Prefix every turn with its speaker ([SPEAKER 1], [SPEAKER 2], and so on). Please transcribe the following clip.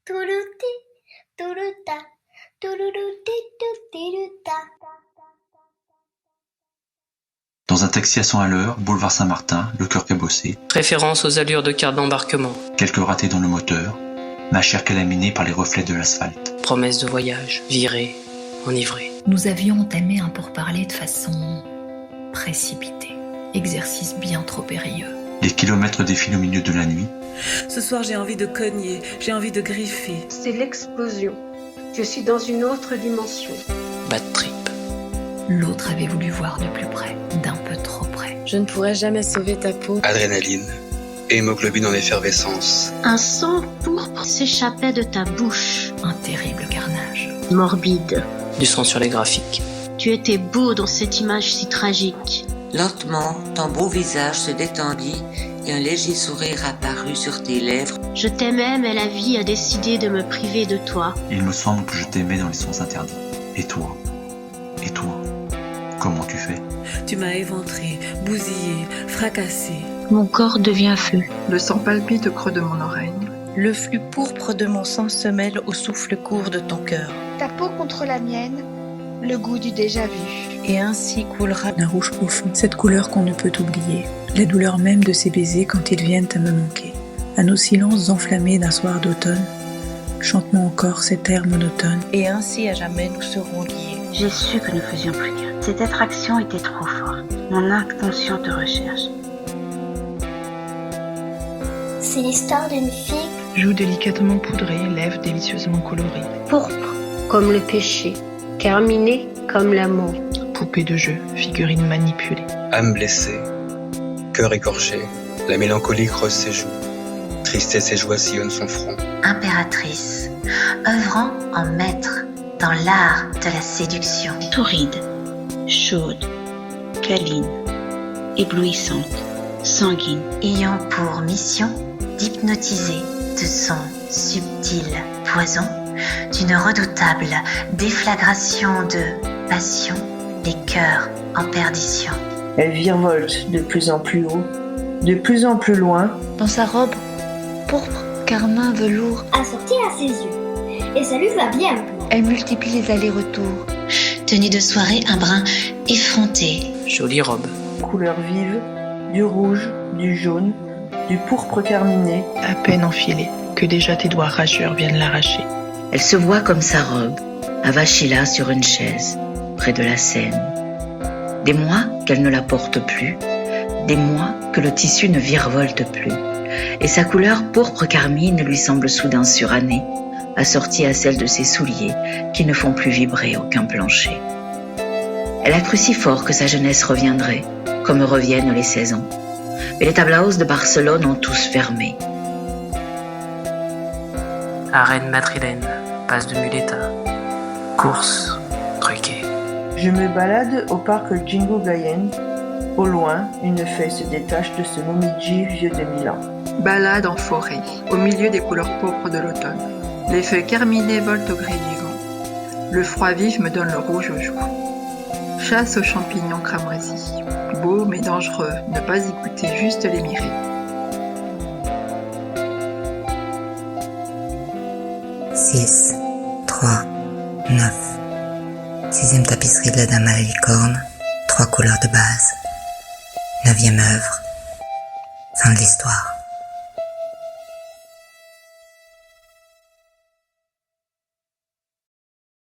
[SPEAKER 1] Turuti, turuta, tururuti, tutiruta.
[SPEAKER 2] Dans un taxi à 100 à l'heure, boulevard Saint-Martin, le cœur cabossé.
[SPEAKER 3] Référence aux allures de carte d'embarquement.
[SPEAKER 2] Quelques ratés dans le moteur, ma chair calaminée par les reflets de l'asphalte.
[SPEAKER 3] Promesse de voyage, virée, enivrée.
[SPEAKER 4] Nous avions entamé un pourparler de façon précipitée. Exercice bien trop périlleux.
[SPEAKER 2] Les kilomètres défilent au milieu de la nuit.
[SPEAKER 5] Ce soir, j'ai envie de cogner, j'ai envie de griffer.
[SPEAKER 6] C'est l'explosion. Je suis dans une autre dimension.
[SPEAKER 3] Bad trip.
[SPEAKER 4] L'autre avait voulu voir de plus près, d'un peu trop près.
[SPEAKER 7] Je ne pourrai jamais sauver ta peau.
[SPEAKER 8] Adrénaline, hémoglobine en effervescence.
[SPEAKER 9] Un sang pourpre s'échappait de ta bouche.
[SPEAKER 4] Un terrible carnage.
[SPEAKER 9] Morbide.
[SPEAKER 3] Du sang sur les graphiques.
[SPEAKER 9] Tu étais beau dans cette image si tragique.
[SPEAKER 10] Lentement, ton beau visage se détendit et un léger sourire apparut sur tes lèvres.
[SPEAKER 9] Je t'aimais, mais la vie a décidé de me priver de toi.
[SPEAKER 2] Il me semble que je t'aimais dans les sens interdits. Et toi? Et toi? Comment tu fais?
[SPEAKER 5] Tu m'as éventré, bousillé, fracassé.
[SPEAKER 9] Mon corps devient feu.
[SPEAKER 11] Le sang palpite au creux de mon oreille.
[SPEAKER 12] Le flux pourpre de mon sang se mêle au souffle court de ton cœur.
[SPEAKER 13] Ta peau contre la mienne, le goût du déjà-vu.
[SPEAKER 12] Et ainsi coulera d'un rouge profond, cette couleur qu'on ne peut oublier. La douleur même de ces baisers quand ils viennent à me manquer. À nos silences enflammés d'un soir d'automne, chantons encore cet air monotone. Et ainsi à jamais nous serons liés.
[SPEAKER 9] J'ai su que nous faisions plus qu'un. Cette attraction était trop forte. Mon inconscient te recherche.
[SPEAKER 1] C'est l'histoire d'une fille.
[SPEAKER 11] Joues délicatement poudrées, lèvres délicieusement colorées.
[SPEAKER 6] Pourpre comme le péché, carminé comme l'amour.
[SPEAKER 11] Poupée de jeu, figurine manipulée.
[SPEAKER 8] Âme blessée, cœur écorché, la mélancolie creuse ses joues. Tristesse et joie sillonnent son front.
[SPEAKER 10] Impératrice, œuvrant en maître dans l'art de la séduction.
[SPEAKER 9] Torride, chaude, câline, éblouissante, sanguine.
[SPEAKER 10] Ayant pour mission d'hypnotiser de son subtil poison, d'une redoutable déflagration de passion, les cœurs en perdition.
[SPEAKER 14] Elle virevolte de plus en plus haut, de plus en plus loin.
[SPEAKER 7] Dans sa robe pourpre, carmin, velours,
[SPEAKER 1] Assortie à ses yeux. Et ça lui va bien.
[SPEAKER 7] elle multiplie les allers-retours.
[SPEAKER 10] Tenue de soirée, un brin effronté.
[SPEAKER 3] Jolie robe.
[SPEAKER 14] Couleur vive, du rouge, du jaune, du pourpre carminé.
[SPEAKER 11] À peine enfilée, que déjà tes doigts rageurs viennent l'arracher.
[SPEAKER 10] Elle se voit comme sa robe, avachie là sur une chaise, près de la Seine. Des mois qu'elle ne la porte plus, des mois que le tissu ne virevolte plus, et sa couleur pourpre carmine lui semble soudain surannée, assortie à celle de ses souliers qui ne font plus vibrer aucun plancher. Elle a cru si fort que sa jeunesse reviendrait, comme reviennent les 16 ans. Mais les tablaos de Barcelone ont tous fermé.
[SPEAKER 3] Arène madrilène, passe de muleta. Course, truquée.
[SPEAKER 14] Je me balade au parc Jingo Gayen. Au loin, une feuille se détache de ce momiji vieux de 1000 ans.
[SPEAKER 11] Balade en forêt, au milieu des couleurs pourpres de l'automne. Les feuilles carminées volent au gré du vent. Le froid vif me donne le rouge aux joues. Chasse aux champignons cramoisis. Beau mais dangereux, ne pas y goûter, juste les mirer.
[SPEAKER 10] 6, 3, 9. 6e tapisserie de la Dame à la licorne. 3 couleurs de base. 9e œuvre. Fin de l'histoire.